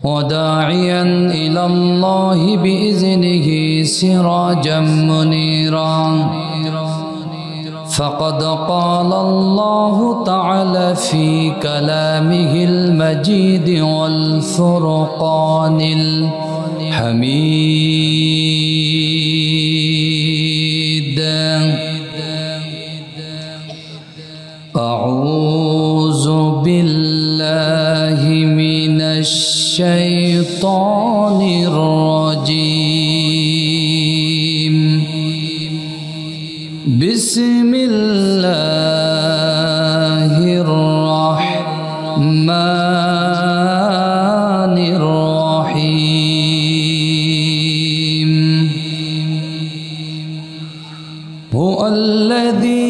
وداعيا إلى الله بإذنه سراجا منيرا فقد قال الله تعالى في كلامه المجيد والفرقان الحميد أعوذ بالله من الشيطان الرجيم بسم الله الرحمن الرحيم هو الذي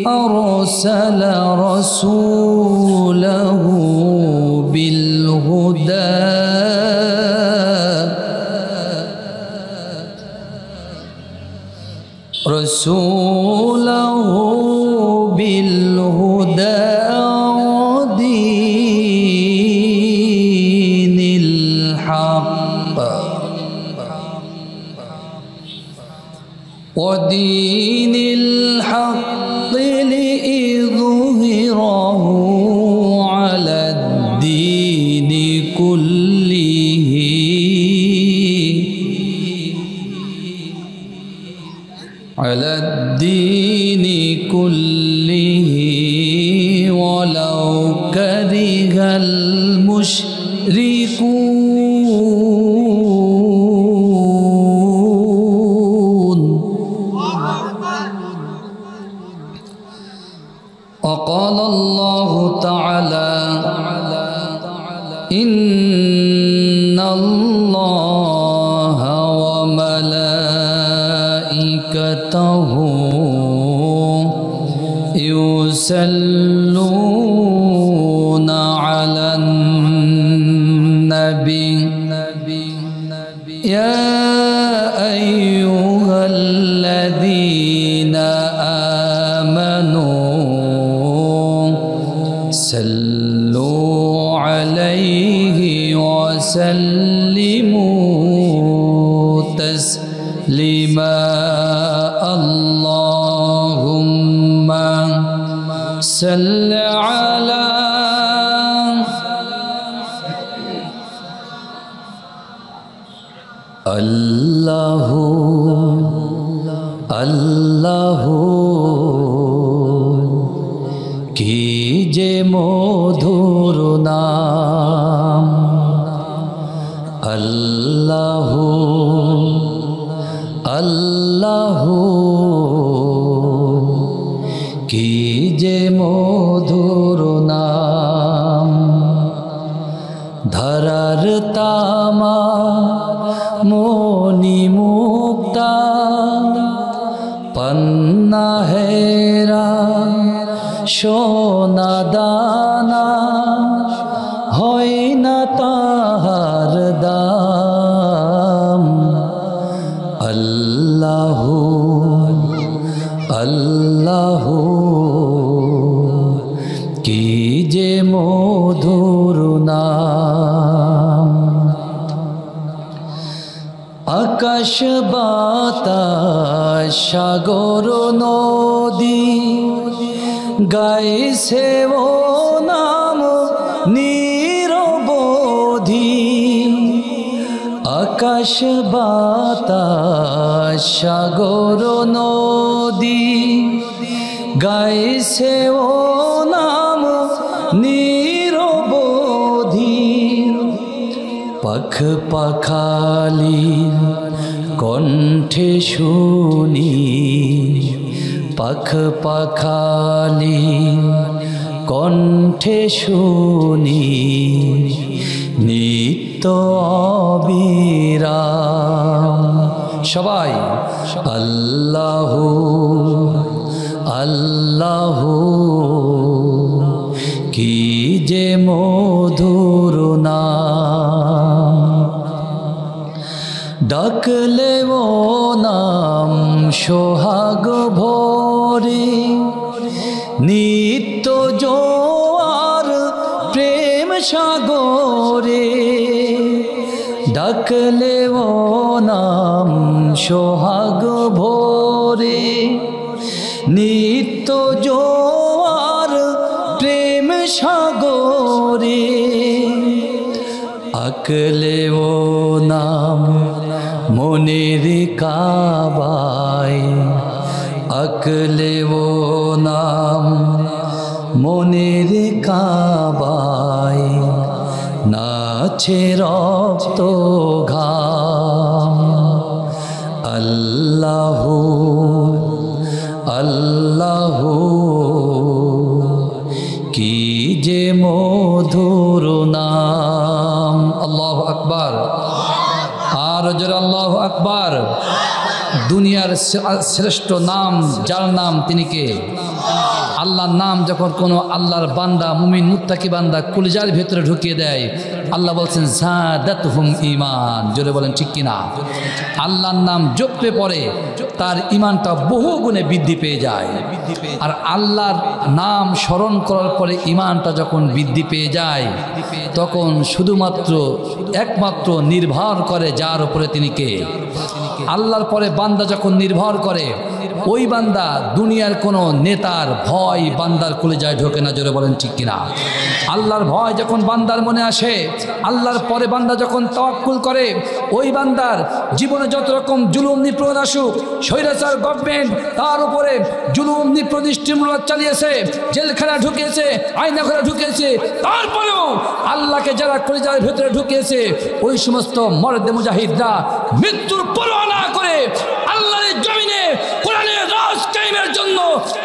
أرسل رسوله بالهدى ودين الحق ليظهره على الدين كله ولو كره المشركون وقال الله تعالى إن الله وملائكته يصلون على النبي يا أيها الذين آمنوا صلوا عليه وسلموا تسليما اللهم صل على الله কি যে মধুর নাম আল্লাহ আল্লাহ কি যে মধুর নাম ধরার তামা মনি মুক্তা পন্না হেরা সোনা দানা হয় না তাহার দাম আল্লাহ আল্লাহ কি যে মধুর নাম আকাশ বাতাস সাগর নদী গাইছে ও নাম নিরবধি আকাশ বাতাস সাগর নদী গাইছে ও নাম নিরবধি পাখ পাখালি কণ্ঠে শুনি পাখ পাখালি কণ্ঠে শুনি নিত্য অবিরাম সবাই আল্লাহ আল্লাহ কি যে মধুর নাম ডাকলে ও নাম সোহাগ ভরে নিত্য জোয়ার প্রেম সাগরে ডাকলে ও নাম সোহাগ ভোরে নিত্য জোয়ার প্রেম সাগরে আঁকলে ও নাম মনের কাবায় আঁকলে ও নাম মনের কাবায় নাচে রক্ত ঘাম আল্লাহু আল্লাহু কি যে মধুর নাম। আল্লাহু আকবার, আর জোরে আল্লাহু আকবার। দুনিয়ার শ্রেষ্ঠ নাম যার নাম তিনি কে? আল্লাহর নাম যখন কোনো আল্লাহর বান্দা মুমিন মুত্তাকি বান্দা কলিজার ভেতরে ঢুকিয়ে দেয়, আল্লাহ বলছেন যাদাতহুম ঈমান। জোরে বলেন ঠিক কিনা? আল্লাহর নাম জপতে পড়ে তার ঈমানটা বহু গুণে বৃদ্ধি পেয়ে যায়। আর আল্লাহর নাম স্মরণ করার পরে ঈমানটা যখন বৃদ্ধি পেয়ে যায়, তখন শুধুমাত্র একমাত্র নির্ভর করে যার উপরে তিনি কে? আল্লাহর পরে বান্দা যখন নির্ভর করে, ওই বান্দা দুনিয়ার কোনো নেতার ভয় বান্দার কলিজায় ঢোকে না। জোরে বলেন ঠিক কিনা? আল্লাহর ভয় যখন বান্দার মনে আসে, আল্লাহর পরে বান্দা যখন তাওয়াক্কুল করে, ওই বান্দার জীবনে যত রকম জুলুম নিপীড়ন আসুক, স্বৈরাচার গভর্নমেন্ট তার উপরে জুলুম নিপীড়ন স্টিমুলার চালিয়েছে, জেলখানা ঢুকিয়েছে, আয়নাঘরে ঢুকিয়েছে, তারপরেও আল্লাহকে যারা কলিজার ভেতরে ঢুকিয়েছে, ওই সমস্ত মর্দে মুজাহিদরা মৃত্যুর পরোয়া না করে আল্লাহর জমিনে কোরআনের রাজ কায়েমের জন্য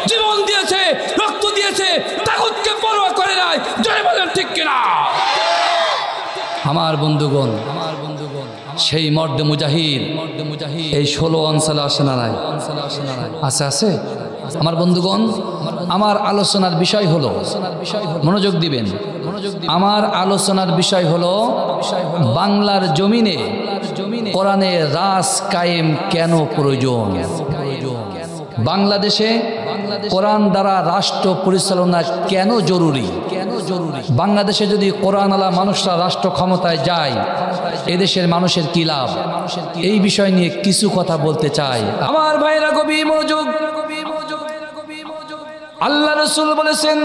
জীবন দিয়েছে, রক্ত দিয়েছে, তাগুতকে পরোয়া করে নাই। জয় বলেন ঠিক কিনা? আমার বন্ধুগণ, সেই মর্দে মুজাহিদ এই 16 অঞ্চলে আসে না নাই? আছে, আছে। আমার বন্ধুগণ, আমার আলোচনার বিষয় হলো, মনোযোগ দিবেন, আমার আলোচনার বিষয় হলো বাংলার জমিনে কোরআনের রাজ কায়েম কেন প্রয়োজন। বাংলাদেশে কোরআন দ্বারা রাষ্ট্র পরিচালনা কেন জরুরি? বাংলাদেশে যদি কোরআন আলা মানুষরা রাষ্ট্র ক্ষমতায় যায়, এদেশের মানুষের কি লাভ? এই বিষয় নিয়ে কিছু কথা বলতে চাই। আমার ভাইরা গভীর মনোযোগ। আল্লাহ রাসূল বলেছেন,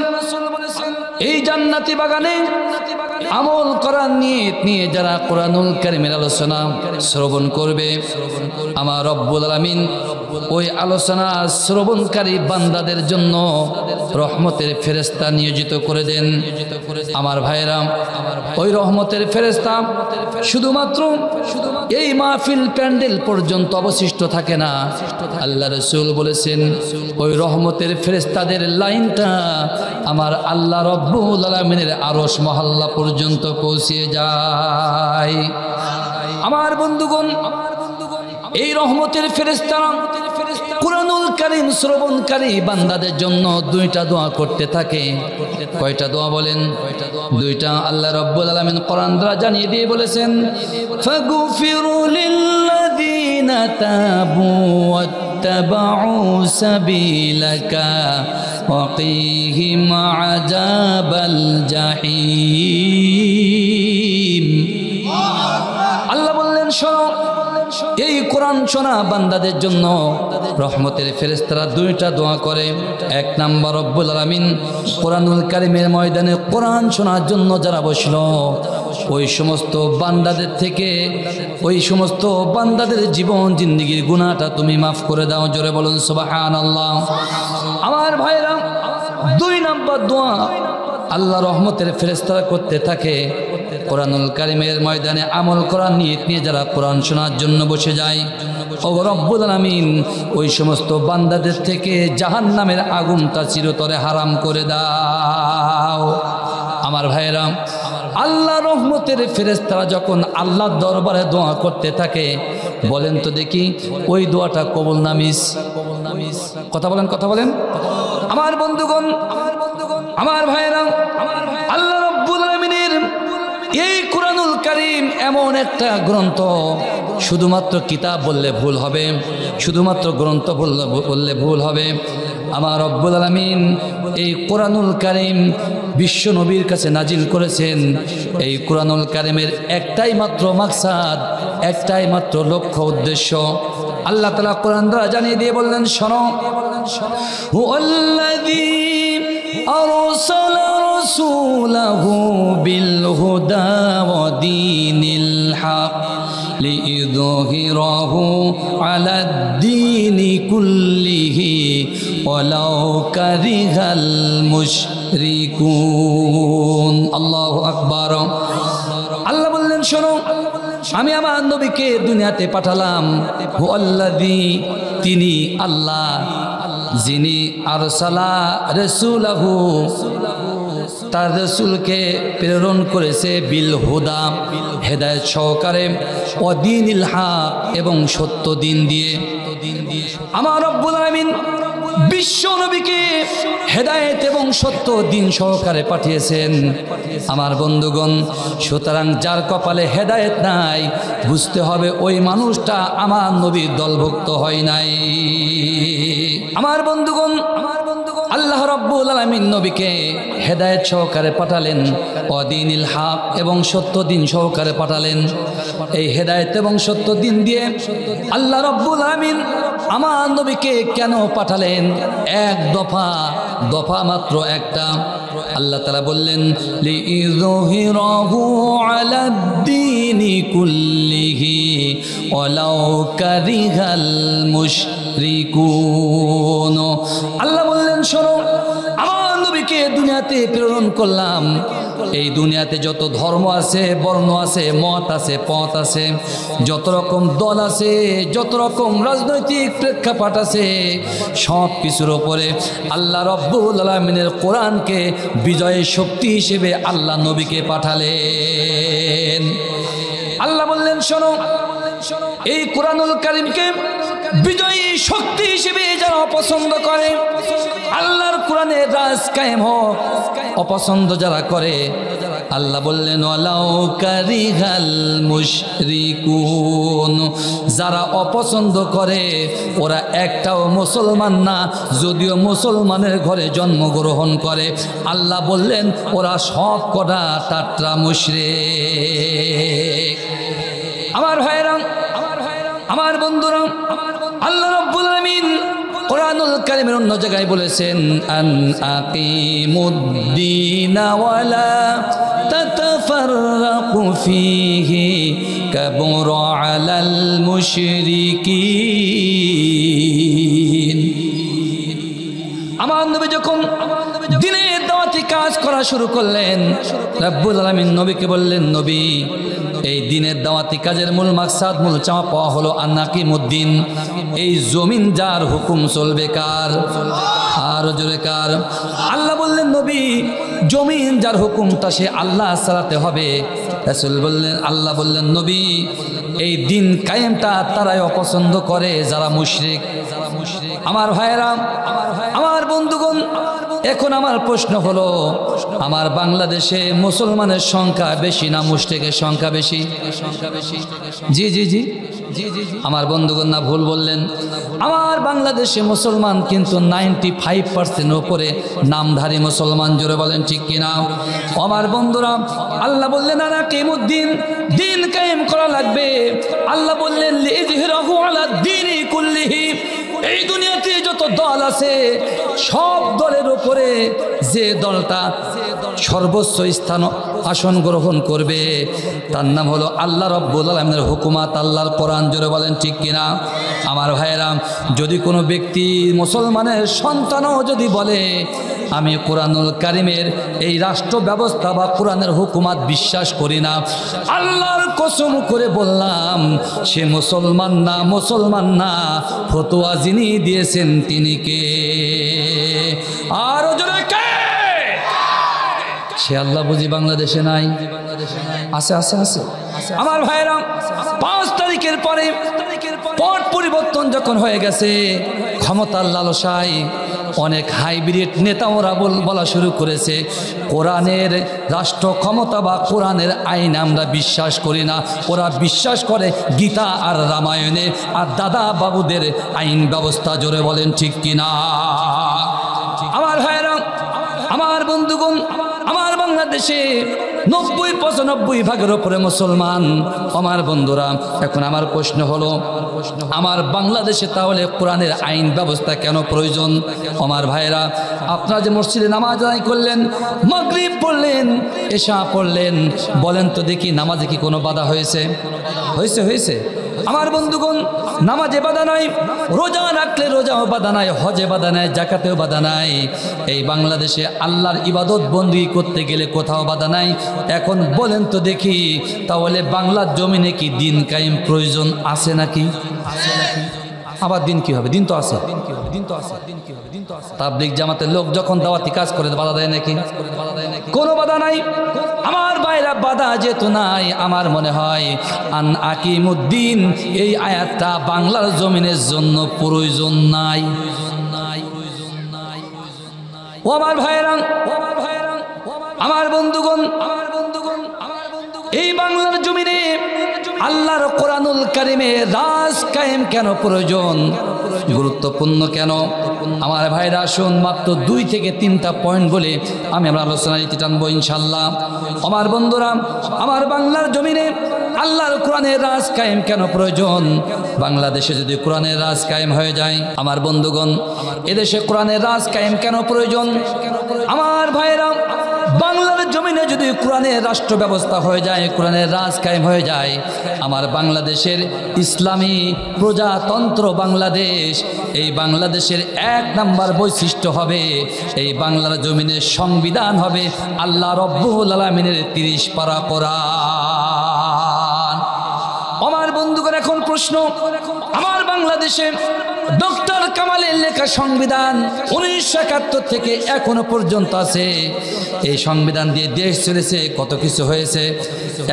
এই জান্নাতি বাগানে আমল করার নিয়ত নিয়ে যারা কোরআনুল কারীমের আলোচনা শ্রবণ করবে, আমার রব্বুল আলামিন ওই আলোচনা শ্রবণকারী বান্দাদের জন্য রহমতের ফেরেশতা নিয়োজিত করে দেন। আমার ভাইরা, ওই রহমতের ফেরেশতা শুধুমাত্র এই মাহফিল প্যান্ডেল পর্যন্ত অবশিষ্ট থাকে না। আল্লাহ রাসূল বলেছেন, ওই রহমতের ফেরেশতাদের লাইনটা আমার আল্লাহ রব্বুল আলামিনের আরশ মহল্লা পর্যন্ত পৌঁছে যায়। আমার বন্ধুগণ, এই রহমতের ফেরেশতারা কুরআনুল কারীম শ্রবণকারী বান্দাদের জন্য দুইটা দোয়া করতে থাকে। কয়টা দোয়া বলেন? দুইটা। আল্লাহ রাব্বুল আলামিন কোরআন দ্বারা জানিয়ে দিয়ে বলেছেন, ফাগফিরু লিল্লাযীনা তাবু ওয়াত্তাবাউ সাবিলাকা ওয়াকিহিম আযাবাল জাহিম। আল্লাহ বললেন, শোনো, এই কোরআন শোনা বান্দাদের জন্য রহমতের ফেরেশতারা দুইটা দোয়া করে। এক নাম্বার, রব্বুল আলামিন কোরআনুল কারীমের ময়দানে কোরআন শোনার জন্য যারা বসলো, ওই সমস্ত বান্দাদের থেকে, ওই সমস্ত বান্দাদের জীবন জিন্দেগীর গুনাহটা তুমি মাফ করে দাও। জোরে বলুন সুবহানাল্লাহ। আমার ভাইরা, দুই নাম্বার দোয়া আল্লাহ রহমতের ফেরেশতারা করতে থাকে, কোরআনুল কারীমের ময়দানে আমল করার নিয়ত নিয়ে যারা কোরআন শোনার জন্য বসে যায়, ও রব্বুল আলামিন ওই সমস্ত বান্দাদের থেকে জাহান্নামের আগুনটা চিরতরে হারাম করে দাও। আমার ভাইরা, আল্লাহ রহমতের ফেরেশতারা যখন আল্লাহর দরবারে দোয়া করতে থাকে, বলেন তো দেখি ওই দোয়াটা কবুল না মিস? কথা বলেন, কথা বলেন। আমার বন্ধুগণ, আমার ভাইরা, আল্লাহ রাব্বুল আলামিনের এই কোরআনুল কারীম এমন একটা গ্রন্থ, শুধুমাত্র কিতাব বললে ভুল হবে, শুধুমাত্র গ্রন্থ বললে ভুল হবে। আমার রব্বুল আলামিন এই কোরআনুল কারীম বিশ্ব নবীর কাছে নাজিল করেছেন। এই কুরআনুল কারীমের একটাই মাত্র মাকসাদ, একটাই মাত্র লক্ষ্য উদ্দেশ্য। আল্লাহ তাআলা কোরআন দ্বারা জানিয়ে দিয়ে বললেন, শোনো, হুয়াল্লাযী আরসালা রাসূলাহু বিল হুদা ওয়া দীনিল হক লিইযহিরাহু আলাদ-দীনি কুল্লিহি ওয়ালাউ কারিহাল মুশরিকুন। আল্লাহু আকবার। আল্লাহ বললেন, শোনো, আমি আমার নবীকে দুনিয়াতে পাঠালাম। হুয়াল্লাযী, তিনি আল্লাহ, যিনি আরসালা রাসূলাহু, তার রাসূলকে প্রেরণ করেছে, বিল হুদা, হেদায়েত সহকারে, ও দীনিল হক, এবং সত্য দিন দিয়ে। আমার রব্বুল আলামিন বিশ্ব নবীকে হেদায়েত এবং সত্য দিন সহকারে পাঠিয়েছেন। আমার বন্ধুগণ, সুতরাং যার কপালে হেদায়েত নাই, বুঝতে হবে ওই মানুষটা আমার নবীর দলভুক্ত হয় নাই। আমার বন্ধুগণ, আল্লাহ রাব্বুল আলামিন নবীকে হেদায়েত সহকারে পাঠালেন, অদীনিল হক, এবং সত্য দিন সহকারে পাঠালেন। এই হেদায়েত এবং সত্য দিন দিয়ে আল্লাহ রাব্বুল আলামিন আমার নবীকে কেন পাঠালেন? এক দফা মাত্র একটা। আল্লাহ তাআলা বললেন, লিইযহিরাহু আলাদ-দীনি কুল্লিহি ওয়ালাউ কারিহাল মুশরিকুন। আল্লাহ বললেন, শোনো, আমার নবীকে দুনিয়াতে প্রেরণ করলাম। এই দুনিয়াতে যত ধর্ম আছে, বর্ণ আছে, মত আছে, পথ আছে, যত রকম দল আছে, যত রকম রাজনৈতিক প্রেক্ষাপট আছে, সব কিছুর ওপরে আল্লাহ রব্বুল আলামিনের কোরআনকে বিজয়ের শক্তি হিসেবে আল্লাহ নবীকে পাঠালেন। আল্লাহ বললেন, শোনো, এই কোরআনুল কারীমকে বিজয়ী শক্তি হিসেবে যারা অপছন্দ করে, আল্লাহর কোরআনের রাজ কায়েম হোক অপছন্দ যারা করে, আল্লাহ বললেন, ওয়ালাউ কারিহাল মুশরিকুন, যারা অপছন্দ করে ওরা একটাও মুসলমান না, যদিও মুসলমানের ঘরে জন্মগ্রহণ করে, আল্লাহ বললেন ওরা সব কটা টাট্রা মুশরিক। আমার ভাইরা, আমার বন্ধুরা, আল্লাহ রাব্বুল আলামিন কোরআনুল কারীমের অন্য জায়গায় বলেছেন, আন আকিমুদ্দিনা ওয়ালা তাতাফাররাকু ফীহি কাবুরা আলাল মুশরিকিন। আমার নবী যখন দ্বীনের দাওয়াতি কাজ করা শুরু করলেন, রাব্বুল আলামিন নবীকে বললেন, নবী, এই দ্বীনের দাওয়াতি কাজের মূল মাকসাদ, মূল চাওয়া পাওয়া হলো আনাকিমুদ্দিন। এই জমিন যার হুকুম চলবে কার? আর জোরে কার? আল্লাহ বললেন, নবী, জমিন যার হুকুমটা সে আল্লাহ চালাতে হবে। রাসূল বললেন, আল্লাহ বললেন, নবী, এই দিন কায়েমটা তারাই অপছন্দ করে যারা মুশরিক। আমার ভাইয়েরা, আমার বন্ধুগণ, এখন আমার প্রশ্ন হলো, আমার বাংলাদেশে মুসলমানের সংখ্যা বেশি না মুশরিকের সংখ্যা বেশি? জি জি জি জি জি জি আমার বন্ধুগণ, না ভুল বললেন? আমার বাংলাদেশে মুসলমান কিন্তু 95% উপরে নামধারী মুসলমান। জোরে বলেন ঠিক কিনা? আমার বন্ধুরা, আল্লাহ বললেন, আনাকিমুদ্দিন, দিন কায়েম করা লাগবে। আল্লাহ বললেন, লিইযহিরাহু আলাদ-দীনি কুল্লিহি, এই দুনিয়াতে যত দল আছে সব দলের উপরে যে দলটা সর্বোচ্চ স্থান আসন গ্রহণ করবে তার নাম হলো আল্লাহ রাব্বুল আলামিনের হুকুমাত, আল্লাহর কোরআন। জোরে বলেন ঠিক কিনা? আমার ভাইয়েরা, যদি কোনো ব্যক্তি মুসলমানের সন্তানও যদি বলে আমি কোরআনুল কারীমের এই রাষ্ট্র ব্যবস্থা বা কোরআনের হুকুমাত বিশ্বাস করি না, আল্লাহর কসম করে বললাম সে মুসলমান না, মুসলমান না। ফতোয়া যিনি দিয়েছেন তিনি কে? আর জোরে কে? সে আল্লাহ বুঝি বাংলাদেশে নাই? আছে আছে আছে। আমার ভাইরা, 5 তারিখের পরে পট পরিবর্তন যখন হয়ে গেছে, ক্ষমতার লালসায় অনেক হাইব্রিড নেতা ওরা বলা শুরু করেছে, কোরআনের রাষ্ট্র ক্ষমতা বা কোরআনের আইন আমরা বিশ্বাস করি না। ওরা বিশ্বাস করে গীতা আর রামায়ণে আর দাদা বাবুদের আইন ব্যবস্থা। জোরে বলেন ঠিক কিনা? আমার ভাইরা, আমার বন্ধুগণ, বাংলাদেশে 90-95% উপরে মুসলমান। আমার বন্ধুরা, এখন আমার প্রশ্ন হলো, আমার বাংলাদেশে তাহলে কোরআনের আইন ব্যবস্থা কেন প্রয়োজন? আমার ভাইরা, আপনারা যে মসজিদে নামাজ আদায় করলেন, মাগরিব পড়লেন, এশা পড়লেন, বলেন তো দেখি নামাজে কি কোনো বাধা হয়েছে? হয়েছে? আমার বন্ধুগণ, নামাজে বাধা নাই, রোজা রাখলে রোজাও বাধা নাই, হজে বাধা নাই, জাকাতেও বাধা নাই। এই বাংলাদেশে আল্লাহর ইবাদত বন্দী করতে গেলে কোথাও বাধা নাই। এখন বলেন তো দেখি, তাহলে বাংলার জমিনে কি দিন কায়েম প্রয়োজন আছে নাকি? আবার দিন কি হবে? দিন তো আছে। তাবলীগ জামাতের লোক যখন দাওয়াতি কাজ করে বাধা দেয় নাকি? কোনো বাধা নাই। আমার ভাইরা, বাধা যেহেতু নাই, আমার মনে হয় আন আকিমুদ্দিন এই আয়াতটা বাংলার জমিনের জন্য প্রয়োজন নাই। ও আমার ভাইরা, আমার বন্ধুগণ, এই বাংলার জমিনে আল্লাহর কোরআনুল কারিমে রাজ কায়েম কেন প্রয়োজন, গুরুত্বপূর্ণ কেন? আমার ভাইরা আসুন, মাত্র 2 থেকে 3টা পয়েন্ট বলে আমি আমার আলোচনা নীতি টানবো ইনশাল্লাহ। আমার বন্ধুরা, আমার বাংলার জমিনে আল্লাহর কোরআনের রাজ কায়েম কেন প্রয়োজন? বাংলাদেশে যদি কোরআনের রাজ কায়েম হয়ে যায়, আমার বন্ধুগণ, এদেশে কোরআনের রাজ কায়েম কেন প্রয়োজন? আমার ভাইরা, বাংলার জমিনে যদি কোরআনের রাষ্ট্র ব্যবস্থা হয়ে যায়, কোরআনের রাজ কায়েম হয়ে যায়, আমার বাংলাদেশের ইসলামী প্রজাতন্ত্র বাংলাদেশ, এই বাংলাদেশের 1 নাম্বার বৈশিষ্ট্য হবে, এই বাংলার জমিনের সংবিধান হবে আল্লাহ রব্বুল আলামিনের 30 পারা কোরআন। আমার বন্ধুগণ, এখন প্রশ্ন, আমার বাংলাদেশে ডক্টর কামালের লেখা সংবিধান 1971 থেকে এখনো পর্যন্ত আছে। এই সংবিধান দিয়ে দেশ চলেছে, কত কিছু হয়েছে।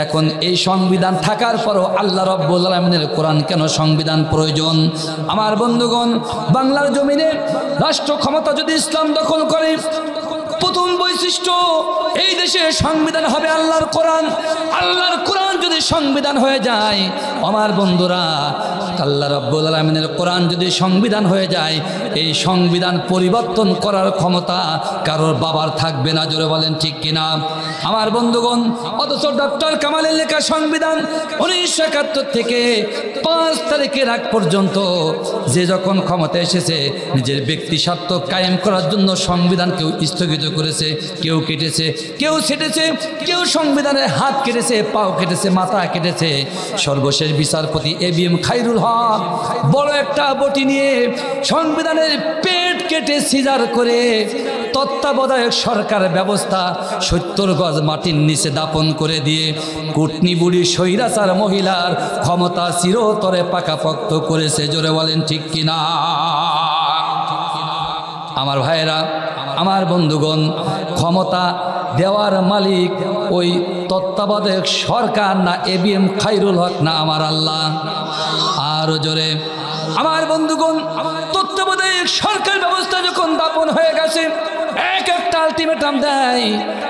এখন এই সংবিধান থাকার পরও আল্লাহ রাব্বুল আলামিনের কোরআন কেন সংবিধান প্রয়োজন? আমার বন্ধুগণ, বাংলার জমিনে রাষ্ট্র ক্ষমতা যদি ইসলাম দখল করে, প্রথম বৈশিষ্ট্য, এই দেশে সংবিধান হবে আল্লাহর কোরআন। আল্লাহর কোরআন যদি সংবিধান হয়ে যায়, আমার বন্ধুরা, আল্লাহ রাব্বুল আলামিনের কোরআন যদি সংবিধান হয়ে যায়, এই সংবিধান পরিবর্তন করার ক্ষমতা কারোর বাবার থাকবে না। জোরে বলেন ঠিক কিনা? আমার বন্ধুগণ, অথচ ডক্টর কামালের লেখা সংবিধান 1971 থেকে 5 তারিখের আগ পর্যন্ত যে যখন ক্ষমতা এসেছে, নিজের ব্যক্তি স্বার্থ কায়েম করার জন্য সংবিধান কেউ স্থগিত করেছে, কেউ কেটেছে, কেউ ছেটেছে, কেউ সংবিধানের হাত কেটেছে, পাও কেটেছে, মাথা কেটেছে। সর্বশেষ বিচারপতি ABM খায়রুল হক বড় একটা বটি নিয়ে সংবিধানের পেট কেটে সিজার করে তত্ত্বাবধায়ক সরকার ব্যবস্থা 70 গজ মাটির নিচে দাপন করে দিয়ে কুটনি বুড়ি স্বৈরাচার মহিলার ক্ষমতা চিরতরে পাকাপোক্ত করেছে। জোরে বলেন ঠিক কিনা? আমার ভাইয়েরা, আমার বন্ধুগণ, ক্ষমতা দেওয়ার মালিক ওই তত্ত্বাবধায়ক সরকার না ABM খায়রুল হক না আমার আল্লাহ? আরো জোরে। আমার বন্ধুগণ, তত্ত্বাবধায়ক সরকার ব্যবস্থা যখন দাপন হয়ে গেছে, একটা আলটিমেটাম দেয়।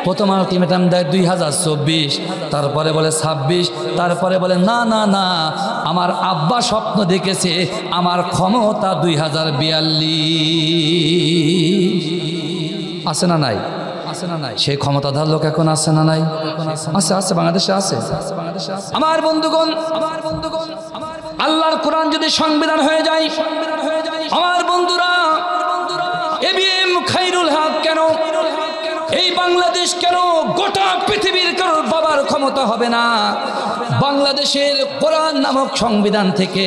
প্রথম আলটিমেটাম দেয় 2024, তারপরে বলে 26, তারপরে বলে না না না, আমার আব্বা স্বপ্ন দেখেছে আমার ক্ষমতা 2042। আছে না নাই? সেই ক্ষমতাধার লোক এখন আছে না নাই? আছে, বাংলাদেশে আছে। আমার বন্ধুগণ, আল্লাহর কোরআন যদি সংবিধান হয়ে যায়, আমার বন্ধুরা, ABM খায়রুল হক কেন, এই বাংলাদেশ কেন, গোটা পৃথিবীর কারোর বাবার ক্ষমতা হবে না? বাংলাদেশের কোরআন নামক সংবিধান থেকে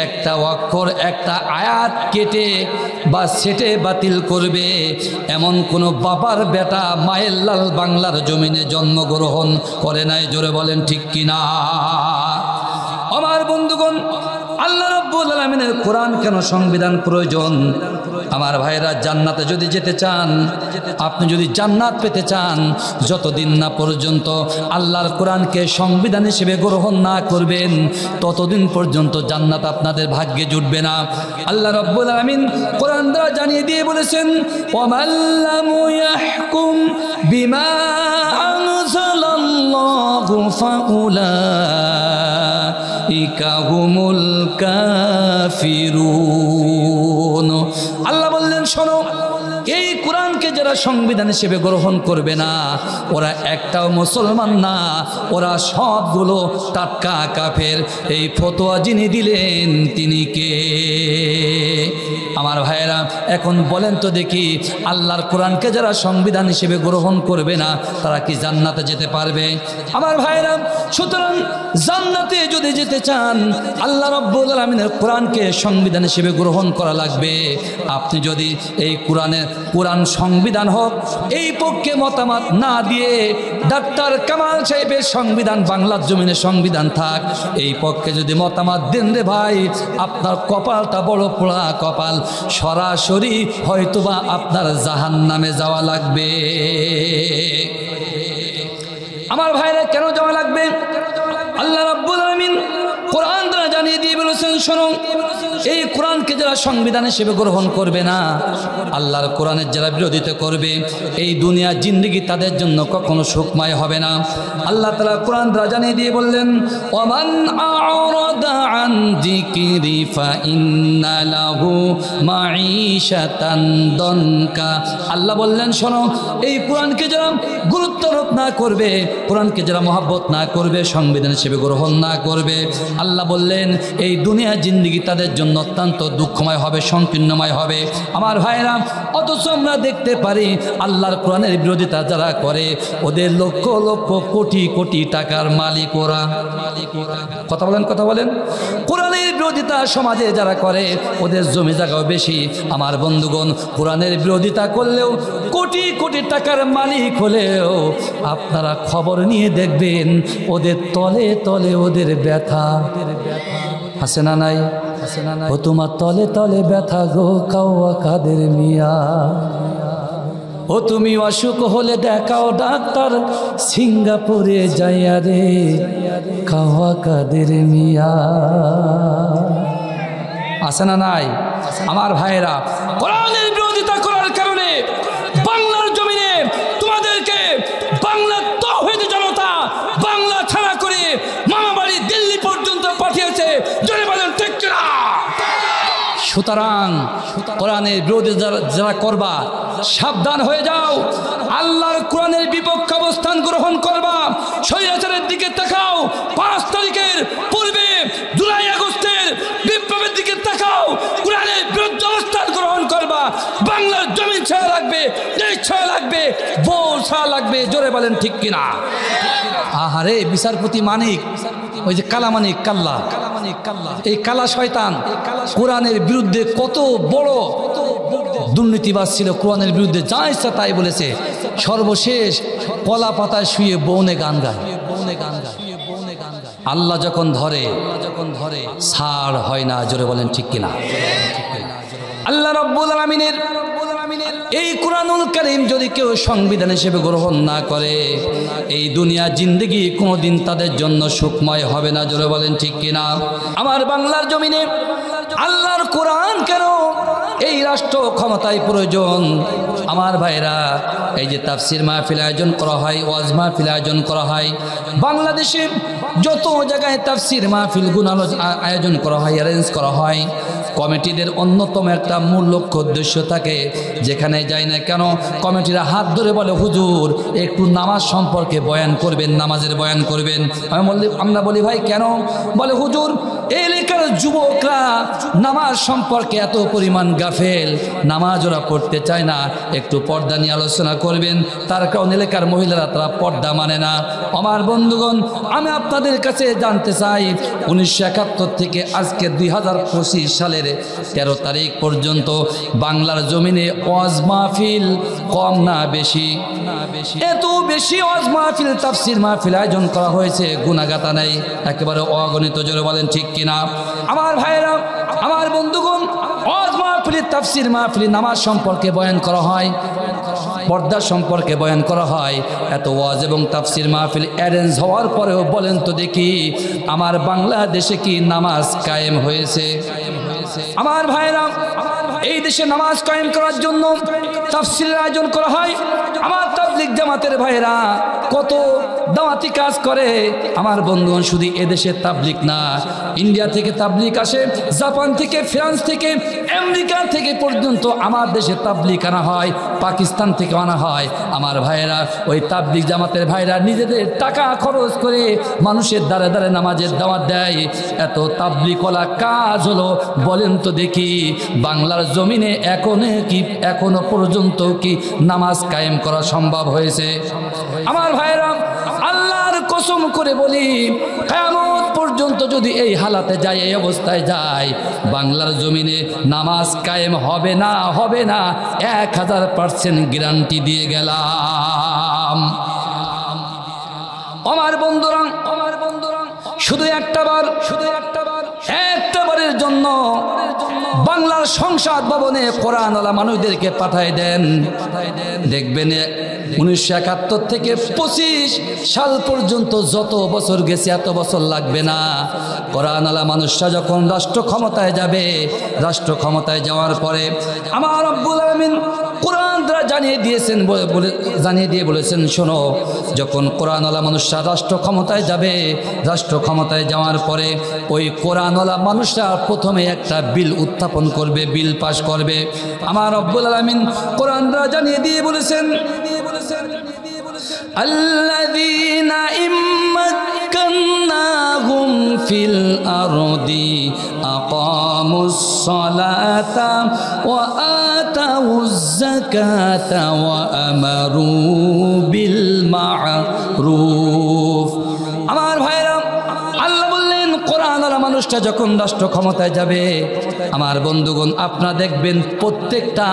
একটা অক্ষর, একটা আয়াত কেটে বা সেটে বাতিল করবে এমন কোনো বাবার বেটা মায়ের লাল বাংলার জমিনে জন্মগ্রহণ করে নাই। জোরে বলেন ঠিক কিনা? আমার বন্ধুগণ, আল্লাহ রাব্বুল আলামিনের কোরআন কেন সংবিধান প্রয়োজন? আমার ভাইরা, জান্নাতে যদি যেতে চান, আপনি যদি জান্নাত পেতে চান, যতদিন না পর্যন্ত আল্লাহর কোরআনকে সংবিধান হিসেবে গ্রহণ না করবেন, ততদিন পর্যন্ত জান্নাত আপনাদের ভাগ্যে জুটবে না। আল্লাহ রাব্বুল আলামিন কোরআন দ্বারা জানিয়ে দিয়ে বলেছেন, ওয়ামান লাম ইয়াহকুম বিমা আনজালাল্লাহু ফাউলাইকা হুমুল কাফিরুন। আল্লাহ বললেন, শোনো, এই কোরআনকে যারা সংবিধান হিসেবে গ্রহণ করবে না, ওরা একটাও মুসলমান না, ওরা সবগুলো টাটকা কাফের। এই ফতোয়া যিনি দিলেন তিনি কে? আমার ভাইয়েরা, এখন বলেন তো দেখি, আল্লাহর কোরআনকে যারা সংবিধান হিসেবে গ্রহণ করবে না তারা কি জান্নাতে যেতে পারবে? আমার ভাইয়েরা, সুতরাং জান্নাতে যদি যেতে চান আল্লাহ রাব্বুল আলামিনের কোরআনকে সংবিধান হিসেবে গ্রহণ করা লাগবে। আপনি যদি এই কোরআন সংবিধান হোক এই পক্ষে মতামত না দিয়ে ডাক্তার কামাল সাহেবের সংবিধান বাংলার জমিনে সংবিধান থাক এই পক্ষে যদি মতামত দেন রে ভাই, আপনার কপালটা বড় পোড়া কপাল, সরাসরি হয়তোবা আপনার জাহান্নামে যাওয়া লাগবে। আমার ভাইরা, কেন যাওয়া লাগবে? আল্লাহ রাব্বুল আলামিন কোরআন দ্বারা জানিয়ে দিয়ে বলেছেন, শোনো, এই কোরআনকে যারা সংবিধান হিসেবে গ্রহণ করবে না, আল্লাহর কোরআনের যারা বিরোধিতা করবে, এই দুনিয়া জিন্দেগি তাদের জন্য কখনো সুখময় হবে না। আল্লাহ তাআলা কোরআন দ্বারা জানিয়ে দিয়ে বললেন, ওয়ামান আ'রাদা আন যিকরি ফাইন্না লাহু মাঈশাতান দনকা। আল্লাহ বললেন, শোনো, এই কোরআনকে যারা গুরুত্ব আরোপ না করবে, কোরআনকে যারা মহব্বত না করবে, সংবিধান হিসেবে গ্রহণ না করবে, আল্লাহ বললেন এই দুনিয়া জিন্দেগি তাদের জন্য অত্যন্ত দুঃখময় হবে, সংকীর্ণময় হবে। আমার ভাইরা, অথচ আমরা দেখতে পারি আল্লাহর কোরআনের বিরোধিতা যারা করে ওদের লক্ষ লক্ষ কোটি কোটি টাকার মালিক ওরা। কথা বলেন। কোরআনের বিরোধিতা সমাজে যারা করে ওদের জমি জায়গাও বেশি। আমার বন্ধুগণ, কোরআনের বিরোধিতা করলেও কোটি কোটি টাকার মালিক হলেও আপনারা খবর নিয়ে দেখবেন ওদের তলে তলে ওদের ব্যথা আছে না নাই? ও তোমার তলে তলে ব্যথা গো কাওয়া কাদের মিয়া, ও তুমি অসুখ হলে দেখাও ডাক্তার সিঙ্গাপুরে যাইয়া রে কাওয়া কাদের মিয়া। আছে না নাই? আমার ভাইয়েরা, কোরআনের বিরোধিতা করার কারণে বাংলার জমিনে তোমাদেরকে বাংলার তাওহীদ জনতা বাংলা ছাড়া করে মামাবাড়ি দিল্লি পর্যন্ত পাঠিয়েছে। জোরে বলেন ঠিক কিনা? সুতরাং কোরআনের বিরোধিতা যারা করবা সাবধান হয়ে যাও। আল্লাহর কোরআনের বিপক্ষে অবস্থান গ্রহণ করবা, স্বৈরাচারের দিকে তাকাও। 5 তারিখের পূর্বে জুলাই আগস্টের বিপ্লবের দিকে তাকাও, কোরআনের বিরুদ্ধে অবস্থান গ্রহণ করবা। বাংলার জমি ছায়া লাগবে, দেশ ছায়া লাগবে, বউ ছায়া লাগবে। জোরে বলেন ঠিক কিনা? আহারে, বিচারপতি মানিক, ওই যে কালা মানিক, কাল্লা, এই কালা শয়তান কোরআনের বিরুদ্ধে কত বড় দুর্নীতিবাজ ছিল, কোরআনের বিরুদ্ধে যা ইচ্ছা তাই বলেছে। সর্বশেষ কলা পাতায় শুয়ে বউনে গান গায়। আল্লাহ যখন ধরে ছাড় হয় না। জোরে বলেন ঠিক কিনা? আল্লাহ রাব্বুল আলামিনের এই কোরআনুল কারীম যদি কেউ সংবিধান হিসেবে গ্রহণ না করে, এই দুনিয়া জিন্দেগি কোনোদিন তাদের জন্য সুখময় হবে না। জোরে বলেন ঠিক কিনা? আমার বাংলার জমিনে আল্লাহর কোরআন কেন এই রাষ্ট্র ক্ষমতায় প্রয়োজন? আমার ভাইরা, এই যে তাফসির মাহফিল আয়োজন করা হয়, ওয়াজ মাহফিল আয়োজন করা হয়, বাংলাদেশে যত জায়গায় তাফসির মাহফিল গুনাল আয়োজন করা হয়, অ্যারেঞ্জ করা হয়, কমিটিদের অন্যতম একটা মূল লক্ষ্য উদ্দেশ্য থাকে, যেখানে যাই না কেন কমিটিরা হাত ধরে বলে, হুজুর একটু নামাজ সম্পর্কে বয়ান করবেন, নামাজের বয়ান করবেন। আমরা বলি, ভাই কেন? বলে, হুজুর এই এলাকার যুবকরা নামাজ সম্পর্কে এত পরিমাণ গাফেল, নামাজ ওরা পড়তে চায় না, একটু পর্দা নিয়ে আলোচনা করবেন। তার কারণ এলাকার মহিলারা তারা পর্দা মানে না। আমার বন্ধুগণ, আমি আপনাদের কাছে জানতে চাই, 1971 থেকে আজকে 2025 সালের 13 তারিখ পর্যন্ত বাংলার জমিনে ওয়াজ মাহফিল কম না বেশি? এত বেশি ওয়াজ মাহফিল, তাফসির মাহফিল আয়োজন করা হয়েছে, গুণাগাতা নাই, একেবারে অগণিত। জোরে বলেন ঠিক কিনা? আমার ভাইয়েরা, আমার বন্ধুগণ, ওয়াজ মাহফিল, তাফসির মাহফিল, নামাজ সম্পর্কে বয়ান করা হয়, পর্দা সম্পর্কে বয়ান করা হয়। এত ওয়াজ এবং তাফসির মাহফিল অ্যারেঞ্জ হওয়ার পরেও বলেন তো দেখি, আমার বাংলাদেশে কি নামাজ কায়েম হয়েছে? আমার ভাইরা, এই দেশে নামাজ কায়েম করার জন্য তাফসিরের আয়োজন করা হয়। আমার তাবলিগ জামাতের ভাইরা কত দাওয়াতি কাজ করে। আমার বন্ধুগণ, শুধু এদেশের তাবলিগ না, ইন্ডিয়া থেকে তাবলিগ আসে, জাপান থেকে, ফ্রান্স থেকে, আমেরিকা থেকে পর্যন্ত আমার দেশে তাবলিগ আনা হয়, পাকিস্তান থেকে আনা হয়। আমার ভাইয়েরা, ওই তাবলিগ জামাতের ভাইরা নিজেদের টাকা খরচ করে মানুষের দ্বারে দ্বারে নামাজের দাওয়াত দেয়। এত তাবলিগওয়ালা কাজ হলো, বলেন তো দেখি বাংলার জমিনে এখনো পর্যন্ত কি নামাজ কায়েম করা সম্ভব হয়েছে? আমার ভাইয়েরা, আল্লাহর কসম করে বলি, কিয়ামত পর্যন্ত যদি এই হালাতে যায়, এই অবস্থায় যায়, বাংলার জমিনে নামাজ কায়েম হবে না, 1000% গ্যারান্টি দিয়ে গেলাম। আমার বন্ধুরা, শুধু একটাবারের জন্য বাংলার সংসদ ভবনে কোরআনওয়ালা মানুষদেরকে পাঠায় দেন। দেখবেন 1971 থেকে 25 সাল পর্যন্ত যত বছর গেছে এত বছর লাগবে না। কোরআনওয়ালা মানুষরা যখন রাষ্ট্র ক্ষমতায় যাবে, রাষ্ট্র ক্ষমতায় যাওয়ার পরে আমার রব্বুল আলামিন কোরআন দ্বারা জানিয়ে দিয়ে বলেছেন, শোনো, যখন কোরআনওয়ালা মানুষরা রাষ্ট্র ক্ষমতায় যাবে, রাষ্ট্র ক্ষমতায় যাওয়ার পরে ওই কোরআনওয়ালা মানুষরা প্রথমে একটা বিল উত্থাপন করবে, বিল পাশ করবে। আমার রব্বুল আলামিন কোরআন দ্বারা জানিয়ে দিয়ে বলেছেন, আল্লাযীনা ইম্মাক্কান্নাহুম ফিল আরদি আকামুস সালাতা ওয়া আতাউজ যাকাতা ওয়া আমারু বিল মা'রুফ। আমার ভাইরা, আল্লাহ বললেন কোরআনওয়ালা মানুষটা যখন রাষ্ট্র ক্ষমতায় যাবে, আমার বন্ধুগণ, আপনারা দেখবেন প্রত্যেকটা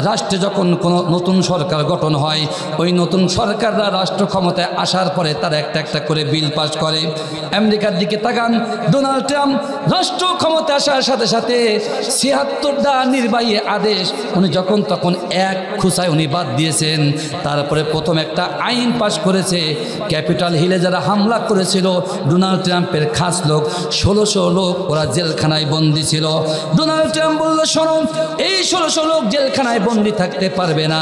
রাষ্ট্রে যখন কোনো নতুন সরকার গঠন হয়, ওই নতুন সরকাররা রাষ্ট্র ক্ষমতায় আসার পরে তারা একটা একটা করে বিল পাস করে। আমেরিকার দিকে তাকান, ডোনাল্ড ট্রাম্প রাষ্ট্র ক্ষমতায় আসার সাথে সাথে ৭৬টা নির্বাহী আদেশ উনি যখন তখন এক খুসায় উনি বাদ দিয়েছেন। তারপরে প্রথম একটা আইন পাশ করেছে, ক্যাপিটাল হিলে যারা হামলা করেছিল ডোনাল্ড ট্রাম্পের খাস লোক, ১৬০০ লোক ওরা জেলখানায় বন্দী ছিল। ডোনাল্ড ট্রাম্প বলল, শোনো, এই ১৬০০ লোক জেলখানায় বন্দী থাকতে পারবে না,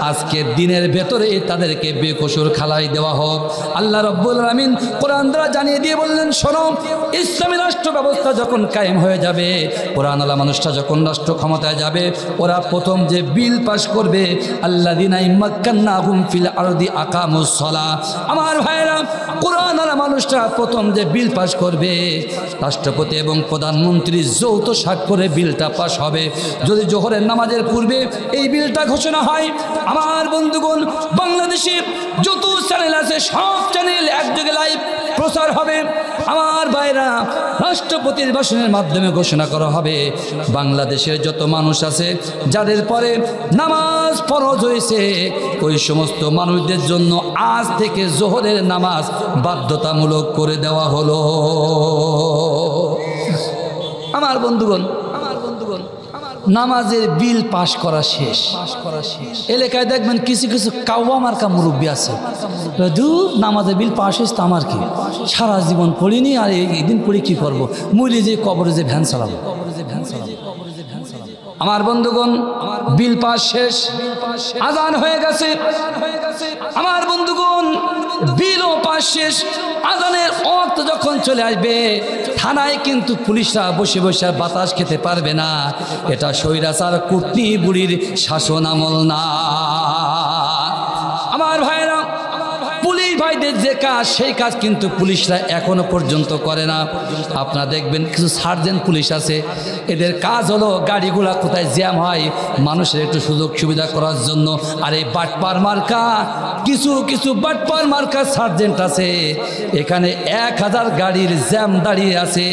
আজকের দিনের ভেতরে তাদেরকে বেকসুর খালাই দেওয়া হোক। আল্লাহ রাব্বুল আলামিন কোরআন দ্বারা জানিয়ে দিয়ে বললেন, শোনো, ইসলামী রাষ্ট্র ব্যবস্থা যখন কায়েম হয়ে যাবে, কোরআনওয়ালা মানুষটা যখন রাষ্ট্র ক্ষমতায় যাবে, ওরা প্রথম যে বিল পাশ করবে, আল্লাযীনা ইম্মাক্কান্নাহুম ফিল আরদি আকামুস সালাহ। আমার ভাইরা, কোরআনওয়ালা মানুষটা প্রথম যে বিল পাশ করবে, রাষ্ট্রপতি এবং প্রধানমন্ত্রী যৌথ স্বাক্ষরে বিলটা পাশ হবে। যদি জোহরের নামাজের পূর্বে এই বিলটা ঘোষণা হয়, আমার বন্ধুগণ, বাংলাদেশে যত চ্যানেল আছে সব চ্যানেল একযোগে লাইভ প্রচার হবে। আমার ভাইরা, রাষ্ট্রপতির ভাষণের মাধ্যমে ঘোষণা করা হবে, বাংলাদেশের যত মানুষ আছে যাদের পরে নামাজ ফরজ হয়েছে, ওই সমস্ত মানুষদের জন্য আজ থেকে জোহরের নামাজ বাধ্যতামূলক করে দেওয়া হলো। আমার বন্ধুগণ, নামাজের বিল পাশ করা শেষ। এলাকায় দেখবেন কিছু কিছু কাওয়া মার্কা মুরব্বী আছে, নামাজের বিল পাশ হয়েছে তো আমার কি, সারা জীবন পড়িনি, আর এই দিন পড়ে কি করবো, মরে যে কবরে যে ভ্যান চালাবো। আমার বন্ধুগণ, বিল পাস শেষ, আজান হয়ে গেছে। আমার বন্ধুগণ, বিলও পাস শেষ, আজানের ওয়াক্ত যখন চলে আসবে, থানায় কিন্তু পুলিশরা বসে বসে বাতাস খেতে পারবে না। এটা স্বৈরাচার কুটনি বুড়ির শাসন আমল না। আমার ভাইরা, পুলিশ ভাইদের যে কাজ, সেই কাজ কিন্তু পুলিশরা এখনো পর্যন্ত করে না। আপনারা দেখবেন কিছু সার্জেন্ট পুলিশ আছে, এদের কাজ হলো গাড়িগুলা কোথায় জ্যাম হয় মানুষের একটু সুযোগ সুবিধা করার জন্য। আর এই বাটপার মার্কা কিছু বাটপার মার্কা সার্জেন্ট আছে, এখানে 1000 গাড়ির জ্যাম দাঁড়িয়ে আছে,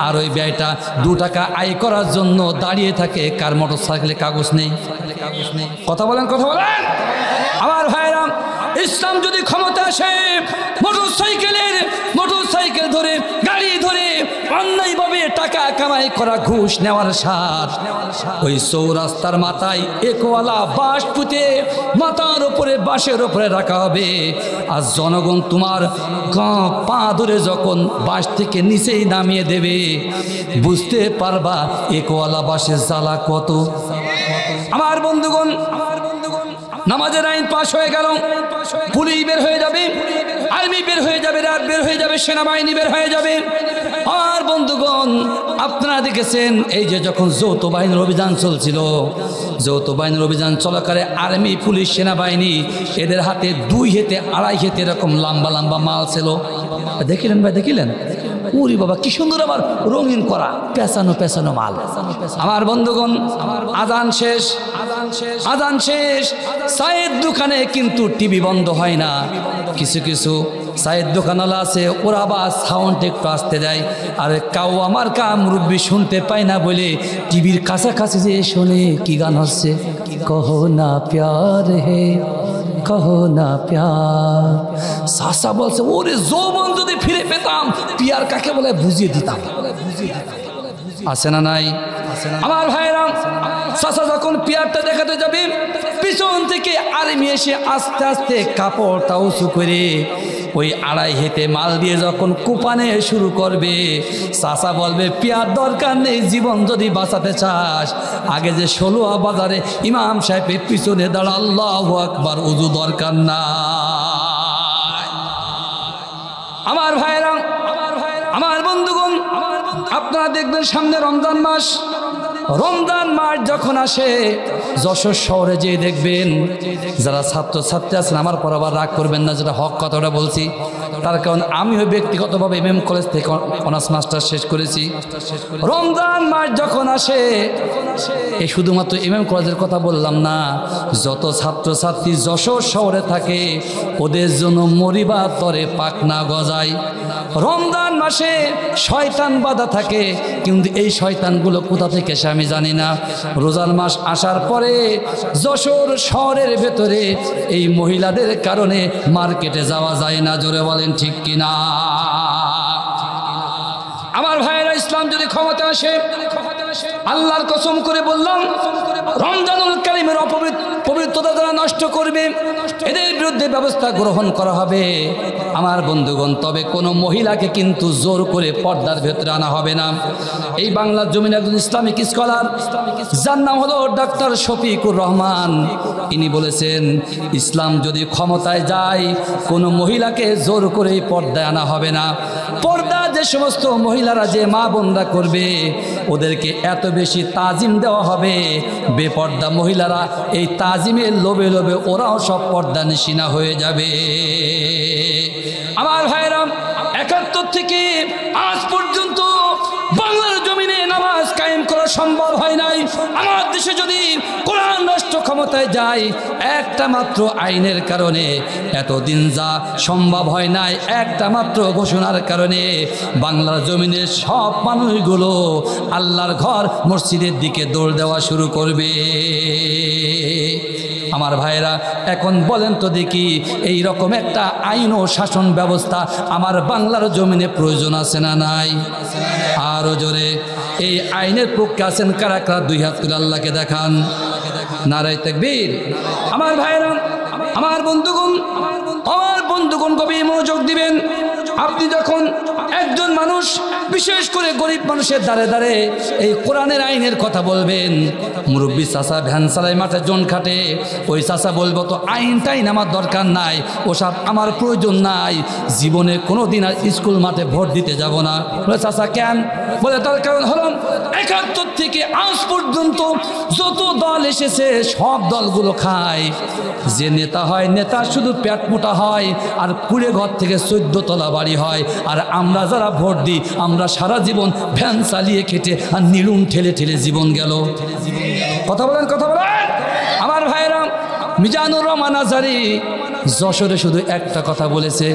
আর ওই ব্যয়টা 2 টাকা আয় করার জন্য দাঁড়িয়ে থাকে। কার মোটর সাইকেলে কাগজ নেই? কথা বলেন। আমার ভাইরা, ইসলাম যদি ক্ষমতা আসে, মোটরসাইকেল ধরে, গাড়ি ধরে অন্যায়ভাবে টাকা কামাই করা, ঘুষ নেওয়ার স্বাদ, ওই চৌরাস্তার মাথায় একওয়ালা বাঁশ পুঁতে মাথার উপরে, বাঁশের উপরে রাখা হবে। আর জনগণ তোমার পা ধরে যখন বাঁশ থেকে নিচেই নামিয়ে দেবে, বুঝতে পারবা একওয়ালা বাঁশের জ্বালা কত। আমার বন্ধুগণ, নামাজের আইন পাশ হয়ে গেল, পুলিশ বের হয়ে যাবে, আর্মি বের হয়ে যাবে, র্যাব বের হয়ে যাবে, সেনাবাহিনী বের হয়ে যাবে। আর বন্ধুগণ, আপনারা দেখেছেন এই যে যখন যৌথ বাহিনীর অভিযান চলছিল, যৌথ বাহিনীর অভিযান চলাকালে আর্মি, পুলিশ, সেনাবাহিনী এদের হাতে 2 হাতে 2.5 হাতে এরকম লম্বা লম্বা মাল ছিল। দেখিলেন ভাই, দেখিলেন? উরি বাবা, কি সুন্দর আবার রঙিন করা, পেঁচানো পেঁচানো মাল। আমার বন্ধুগণ, আজান শেষ, আজান শেষ। চায়ের দোকানে কিন্তু টিভি বন্ধ হয় না। কিছু কিছু চায়ের দোকানওয়ালা আছে, ওরা বা সাউন্ড একটু আসতে দেয়, আর কাউ আমার মুরব্বী শুনতে পায় না বলে টিভির কাছাকাছি যে শোনে কি গান হচ্ছে, কহো না প্যার হে, কহো না প্যার। চাচা বলছে, ওরে যৌবন যদি ফিরে পেতাম, পিয়ার কাকে বলে বুঝিয়ে দিতাম। আছে না নাই? আমার ভাইরা, চাচা যখন পিয়ারটা দেখাতে যাবে, পিছন থেকে আর্মি এসে আস্তে আস্তে কাপড়টা উঁচু করে ওই 2.5 হাতে মাল দিয়ে যখন কুপানে শুরু করবে, চাচা বলবে, পিয়ার দরকার নেই, জীবন যদি বাঁচাতে চাস আগে যে 16 বাজারে ইমাম সাহেবের পিছনে দাঁড়া, আল্লাহু আকবার, উযু দরকার না। আমার ভাইরা, আমার বন্ধুগণ, আপনারা দেখবেন সামনে রমজান মাস, রমজান মাস যখন আসে, যশোর শহরে যেয়ে দেখবেন যারা ছাত্রছাত্রী আছেন, আমার পর আবার রাগ করবেন না যেটা হক কথাটা বলছি, তার কারণ আমিও ব্যক্তিগতভাবে এমএম কলেজ থেকে অনার্স মাস্টার শেষ করেছি। রমজান মাস যখন আসে, এই শুধুমাত্র এমএম কলেজের কথা বললাম না, যত ছাত্রছাত্রী যশোর শহরে থাকে ওদের জন্য মরিবার তরে পাখনা গজায়। রমজান মাসে শয়তান বাধা থাকে, কিন্তু এই শয়তানগুলো কোথা থেকে এসে আমি জানি না। রোজার মাস আসার পরে যশোর শহরের ভেতরে এই মহিলাদের কারণে মার্কেটে যাওয়া যায় না। জোরে বলেন ঠিক কিনা? আমার ভাইয়েরা, ইসলাম যদি ক্ষমতা আসে, আল্লাহর কসম করে বললাম, রমজানুল কারীমের পবিত্রতা যারা নষ্ট করবে এদের বিরুদ্ধে ব্যবস্থা গ্রহণ করা হবে। আমার বন্ধুগণ, তবে কোনো মহিলাকে কিন্তু জোর করে পর্দার ভেতরে আনা হবে না। এই বাংলার জমিনে একজন ইসলামিক স্কলার, যার নাম হলো ডাক্তার শফিকুর রহমান, ইনি বলেছেন, ইসলাম যদি ক্ষমতায় যায় কোনো মহিলাকে জোর করে পর্দায় আনা হবে না। পর্দা যে সমস্ত মহিলারা, যে মা বোনরা করবে, ওদেরকে এত বেশি তাজিম দেওয়া হবে, বেপর্দা মহিলারা এই তাজিমের লোভে লোভে ওরাও সব পর্দা নিশিনা হয়ে যাবে। আমার ভাইরা, 71 থেকে আজ পর্যন্ত বাংলার জমিনে নামাজ কায়েম করা সম্ভব হয় নাই। আমার দেশে যদি কোরআন রাষ্ট্র ক্ষমতায় যায়, একটা মাত্র আইনের কারণে এতদিন যা সম্ভব হয় নাই, একটা মাত্র ঘোষণার কারণে বাংলার জমিনের সব মানুষগুলো আল্লাহর ঘর মসজিদের দিকে দৌড় দেওয়া শুরু করবে। আমার ভাইরা, এখন বলেন তো দেখি, এই রকম একটা আইন ও শাসন ব্যবস্থা আমার বাংলার জমিনে প্রয়োজন আছে না নাই? আরো জোরে, এই আইনের পক্ষে আছেন কারা কারা? 2 হাত তুলে আল্লাহকে দেখান। নারায়ে তাকবীর। আমার ভাইরা, আমার বন্ধুগণ, গভীর মনোযোগ দিবেন। আপনি যখন একজন মানুষ, বিশেষ করে গরিব মানুষের দ্বারে দ্বারে এই কোরআনের আইনের কথা বলবেন, মুরব্বী চাচা ভ্যান চালায় মাঠে জন খাটে, ওই চাচা বলবো, তো আইন টাইন আমার দরকার নাই, ওসব আমার প্রয়োজন নাই, জীবনে কোনো দিন আর স্কুল মাঠে ভোট দিতে যাব না। বলে, চাচা কেন? বলে, তার কারণ হলো 71 থেকে আজ পর্যন্ত যত দল এসেছে সব দলগুলো খায়, যে নেতা হয় নেতা শুধু পেট মোটা হয়, আর কুড়ে ঘর থেকে 14 তলা বাড়ি হয়, আর আমরা যারা ভোট দিই আমরা সারা জীবন ভ্যান চালিয়ে খেটে আর নিলুম ঠেলে ঠেলে জীবন গেল। কথা বলেন, কথা বলেন। আমার ভাইরা, মিজানুর রহমান আজহারী যশোরে শুধু একটা কথা বলেছে,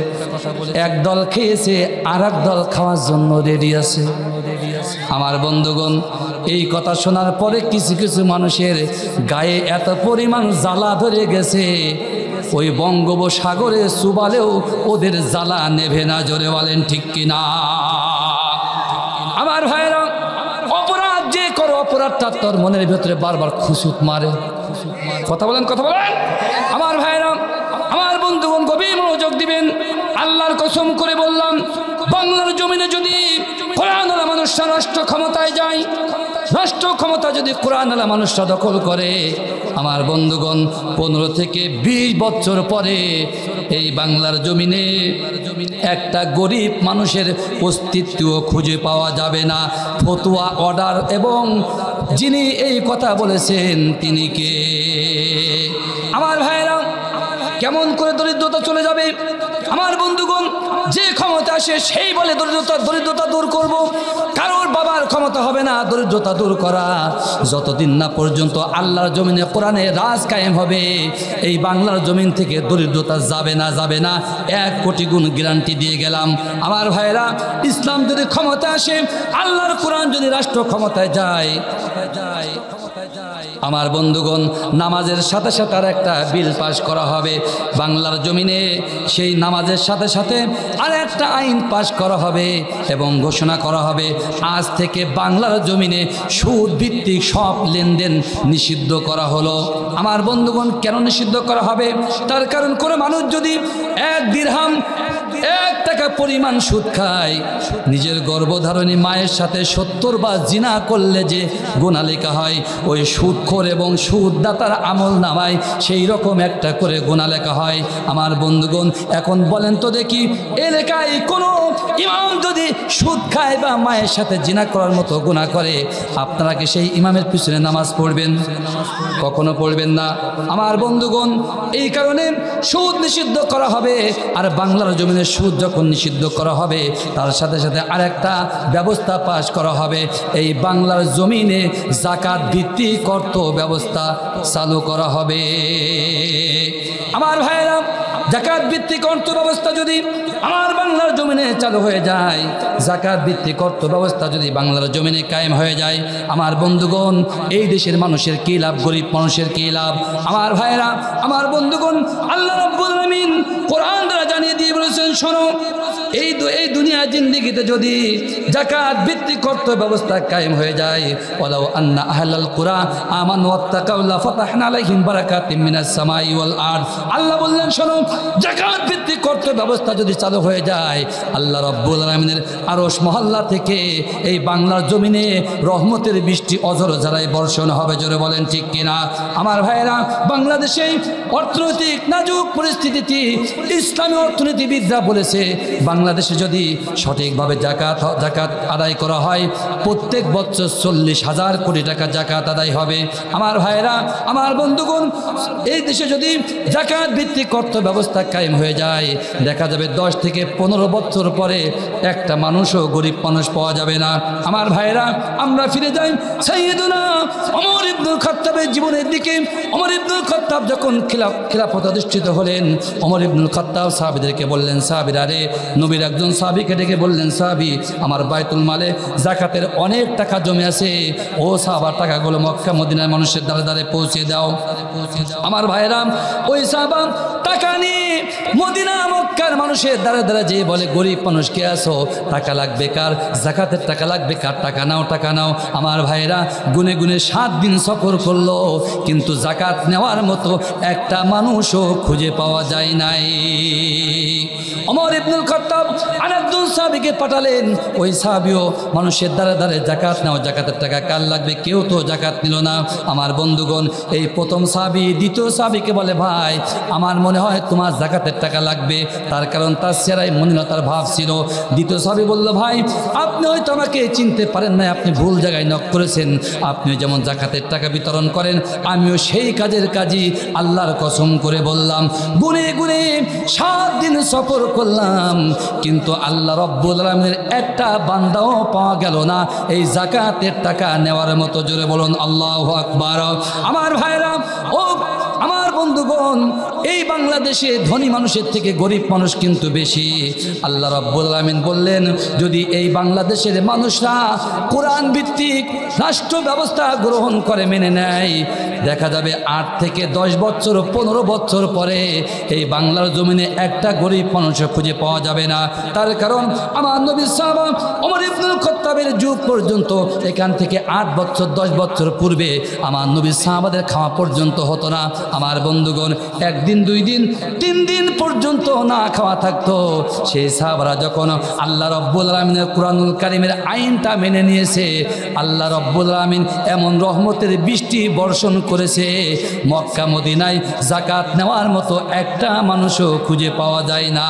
এক দল খেয়েছে আর এক দল খাওয়ার জন্য রেডি আছে। আমার বন্ধুগণ, এই কথা শোনার পরে কিছু কিছু মানুষের গায়ে এত পরিমাণ জ্বালা ধরে গেছে, ওই বঙ্গোপসাগরে চুবালেও ওদের জ্বালা নেভে না। জোরে বলেন ঠিক কিনা? আমার ভাইরা, অপরাধ যে করো, অপরাধটা তোর মনের ভেতরে বারবার খুশুক মারে। কথা বলেন, কথা বলেন। আমার ভাইরা, আমার বন্ধুগণ, গভীর মনোযোগ দিবেন। আল্লাহর কসম করে বললাম, বাংলার জমিনে যদি কোরআন ওয়ালা মানুষরা রাষ্ট্র ক্ষমতায় যায়, রাষ্ট্র ক্ষমতা যদি কোরআনওয়ালা মানুষরা দখল করে, আমার বন্ধুগণ 15 থেকে 20 বছর পরে এই বাংলার জমিনে একটা গরিব মানুষের অস্তিত্বও খুঁজে পাওয়া যাবে না। ফতোয়া অর্ডার এবং যিনি এই কথা বলেছেন তিনি কে? আমার ভাইরা, কেমন করে দরিদ্রতা চলে যাবে? আমার বন্ধুগণ, যে ক্ষমতা আসে সেই বলে দরিদ্রতা দূর করব। কারোর বাবার ক্ষমতা হবে না দরিদ্রতা দূর করা যতদিন না পর্যন্ত আল্লাহর জমিনে কোরআনে রাজ কায়েম হবে। এই বাংলার জমিন থেকে দরিদ্রতা যাবে না 1 কোটি গুণ গ্যারান্টি দিয়ে গেলাম। আমার ভাইরা, ইসলাম যদি ক্ষমতা আসে, আল্লাহর কোরআন যদি রাষ্ট্র ক্ষমতায় যায়, আমার বন্ধুগণ, নামাজের সাথে সাথে আর একটা বিল পাশ করা হবে বাংলার জমিনে। সেই নামাজের সাথে সাথে আর একটা আইন পাশ করা হবে এবং ঘোষণা করা হবে, আজ থেকে বাংলার জমিনে সুদ ভিত্তিক সব লেনদেন নিষিদ্ধ করা হলো। আমার বন্ধুগণ, কেন নিষিদ্ধ করা হবে? তার কারণ কোনো মানুষ যদি 1 দিরহাম 1 টাকা পরিমাণ সুদ খায়, নিজের গর্ভধারণী মায়ের সাথে 70 বার জিনা করলে যে গুনাহ লেখা হয়, ওই সুদখোর এবং সুদদাতার আমল নামায় সেই রকম একটা করে গুনাহ লেখা হয়। আমার বন্ধুগণ, এখন বলেন তো দেখি, এলাকায় কোনো ইমাম যদি সুদ খায় বা মায়ের সাথে জিনা করার মতো গুনাহ করে, আপনারা কি সেই ইমামের পিছনে নামাজ পড়বেন? কখনো পড়বেন না। আমার বন্ধুগণ, এই কারণে সুদ নিষিদ্ধ করা হবে। আর বাংলার জমিনে সুদ যখন নিষিদ্ধ করা হবে, তার সাথে সাথে আরেকটা ব্যবস্থা পাশ করা হবে। এই বাংলার জমিনে যাকাত ভিত্তিক অর্থ ব্যবস্থা চালু করা হবে। আমার ভাইরা, যাকাত ভিত্তিক অর্থ ব্যবস্থা যদি আমার বাংলার জমিনে চালু হয়ে যায়, যাকাত ভিত্তিক অর্থ ব্যবস্থা যদি বাংলার জমিনে কায়েম হয়ে যায়, আমার বন্ধুগণ, এই দেশের মানুষের কী লাভ, গরিব মানুষের কী লাভ? আমার ভাইরা, আমার বন্ধুগণ, আল্লাহ রাব্বুল আলামিন কোরআন দ্বারা জানিয়ে দিয়ে বলেছেন, শোনো, এই দুনিয়া জিন্দেগিতে যদি যাকাত ভিত্তিক অর্থ ব্যবস্থা কায়েম হয়ে যায়, ওয়ালাউ আন্না আহলাল কুরা আমানু ওয়াত্তাকাউ লাফাতাহনা আলাইহিম বারাকাতিম মিনাস সামাই ওয়াল আরদ। আল্লাহ বললেন, শোনো, যাকাত ভিত্তিক অর্থ ব্যবস্থা যদি চালু হয়ে যায়, আল্লাহ রাব্বুল আলামিনের আরশ মহল্লা থেকে এই বাংলার জমিনে রহমতের বৃষ্টি অঝরঝাড়াই বর্ষণ হবে। জোরে বলেন ঠিক কিনা? আমার ভাইয়েরা, বাংলাদেশে অর্থনৈতিক নাজুক পরিস্থিতিতে ইসলামী অর্থনীতিবিদরা বলেছে, বাংলাদেশে যদি সঠিকভাবে যাকাত আদায় করা হয়, প্রত্যেক বছর 40,000 কোটি টাকা যাকাত আদায় হবে। আমার ভাইয়েরা, আমার বন্ধুগণ, এই দেশে যদি যাকাত ভিত্তিক অর্থ ব্যবস্থা কায়েম হয়ে যায়, দেখা যাবে 10 থেকে 15 বছর পরে একটা মানুষও গরিব মানুষ পাওয়া যাবে না। আমার ভাইয়েরা, আমরা ফিরে যাই সাইয়েদুনা ওমর ইবনুল খাত্তাবের জীবনের দিকে। ওমর ইবনুল খাত্তাব যখন খিলাফত অধিষ্ঠিত হলেন, ওমর ইবনুল খাত্তাব সাহাবীদেরকে বললেন, সাহাবীরা রে, নবীর একজন সাহাবীকে ডেকে বললেন, সাহাবী, আমার বাইতুল মালে যাকাতের অনেক টাকা জমে আছে, ও সাহাবার টাকাগুলো মক্কা মদিনার মানুষের দ্বারে দ্বারে পৌঁছে দাও। আমার ভাইয়েরা, ওই সাহাবা টাকা নিয়ে মদিনা মক্কার মানুষের দ্বারে দ্বারে যে বলে, গরিব মানুষ কে আছো, টাকা লাগবে কার, যাকাতের টাকা লাগবে কার, টাকা নাও টাকা নাও। আমার ভাইয়েরা, গুনে গুনে 7 দিন সফর করলো, কিন্তু যাকাত নেওয়ার মতো একটা মানুষও খুঁজে পাওয়া যায় নাই। ওমর ইবনুল খাত্তাব আরেকজন সাহাবীকে পাঠালেন, ওই সাহাবীও মানুষের দ্বারে দ্বারে যাকাত নাও, যাকাতের টাকা কার লাগবে, কেউ তো যাকাত নিল না। আমার বন্ধুগণ, এই প্রথম সাহাবী দ্বিতীয় সাহাবীকে বলে, ভাই, আমার মনে হয় তোমার যাকাতের টাকা লাগবে। তার কারণ তার চেহারায় মলিনতার ভাব ছিল। দ্বিতীয় সাহাবী বলল, ভাই, আপনি হয়তো আমাকে চিনতে পারেন না, আপনি ভুল জায়গায় নক করেছেন। আপনি যেমন যাকাতের টাকা বিতরণ করেন, আমিও সেই কাজের কাজী। আল্লাহর কসম করে বললাম, গুনে গুনে 7 দিন সফর করলাম, কিন্তু আল্লাহ রাব্বুল আলামিনের একটা বান্দাও পাওয়া গেল না এই যাকাতের টাকা নেওয়ার মতো। জোরে বলুন আল্লাহু আকবার। আমার ভাইরা, ও আমার বন্ধুগণ, এই বাংলাদেশে ধনী মানুষের থেকে গরিব মানুষ কিন্তু বেশি। আল্লাহ রাব্বুল আলামিন বললেন, যদি এই বাংলাদেশের মানুষরা কোরআন ভিত্তিক রাষ্ট্র ব্যবস্থা গ্রহণ করে মেনে নেয়, দেখা যাবে 8 থেকে 10 বছর 15 বছর পরে এই বাংলার জমিনে একটা গরিব মানুষও খুঁজে পাওয়া যাবে না। তার কারণ আমার নবী সাহাবা ওমর ইবনুল খাত্তাবের যুগ পর্যন্ত এখান থেকে 8 বছর 10 বছর পূর্বে আমার নবী সাহাবাদের খাওয়া পর্যন্ত হতো না। আমার বন্ধুগণ, একদিন, 2 দিন, 3 দিন পর্যন্ত না খাওয়া থাকতো। সেই সাহাবারা যখন আল্লাহ রব্বুল আলামিনের কুরআনুল কারীমের আইনটা মেনে নিয়েছে, আল্লাহ রব্বুল আলামিন এমন রহমতের বৃষ্টি বর্ষণ করেছে, মক্কা মদিনায় যাকাত নেওয়ার মতো একটা মানুষও খুঁজে পাওয়া যায় না।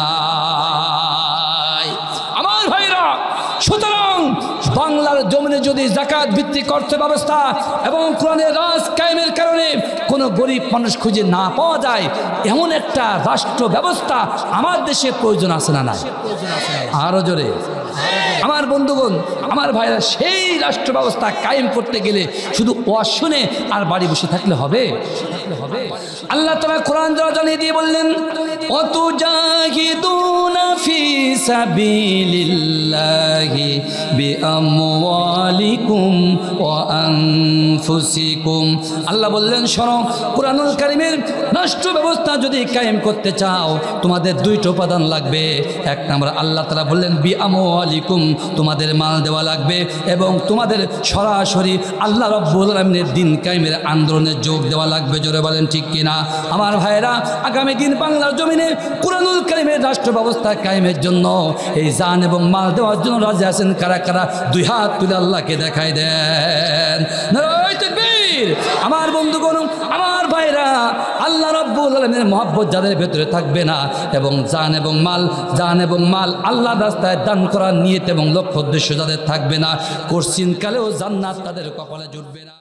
আমার ভাইরা, সুতরাং বাংলার জমিনে যদি যাকাত ভিত্তিক অর্থ ব্যবস্থা এবং কোরআনের রাজ কায়েমের কারণে কোনো গরিব মানুষ খুঁজে না পাওয়া যায়, এমন একটা রাষ্ট্র ব্যবস্থা আমার দেশে প্রয়োজন আছে না? না, আরো জোরে। আমার বন্ধুগণ, আমার ভাইরা, সেই রাষ্ট্র ব্যবস্থা কায়েম করতে গেলে শুধু ওয়াজ শুনে আর বাড়ি বসে থাকলে হবে? আল্লাহ তাআলা কোরআন জানিয়ে দিয়ে বললেন, ওয়াতুজাহিদুনা ফি সাবিলিল্লাহি বিআমওয়ালিকুম ওয়া আনফুসিকুম। আল্লাহ বললেন, শোনো, কুরআনুল কারীমের রাষ্ট্র ব্যবস্থা যদি কায়েম করতে চাও, তোমাদের 2টা উপাদান লাগবে। এক নম্বর, আল্লাহ তাআলা বললেন বিআমওয়ালিকুম, তোমাদের মাল দেওয়া লাগবে এবং তোমাদের সরাসরি আল্লাহ রাব্বুল আলামিনের দ্বীন কায়েমের আন্দোলনে যোগ দেওয়া লাগবে। জোরে বলেন ঠিক কিনা? আমার ভাইরা, আগামী দিন বাংলার জমিনে কুরআনুল কারীমের রাষ্ট্র ব্যবস্থা কায়েমের জন্য এই জান এবং মাল দেওয়ার জন্য রাজি আছেন কারা কারা? 2 হাত তুলে আল্লাহকে দেখাই দেন। নারায়ে তাকবীর। আমার বন্ধুগণ, আমার ভাইরা, আল্লাহ রাব্বুল আলামিনের মহব্বত যাদের ভেতরে থাকবে না এবং জান এবং মাল আল্লাহর রাস্তায় দান করার নিয়ত এবং লক্ষ্য উদ্দেশ্য যাদের থাকবে না, কঠিন কালেও জান্নাত তাদের কপালে জুটবে না।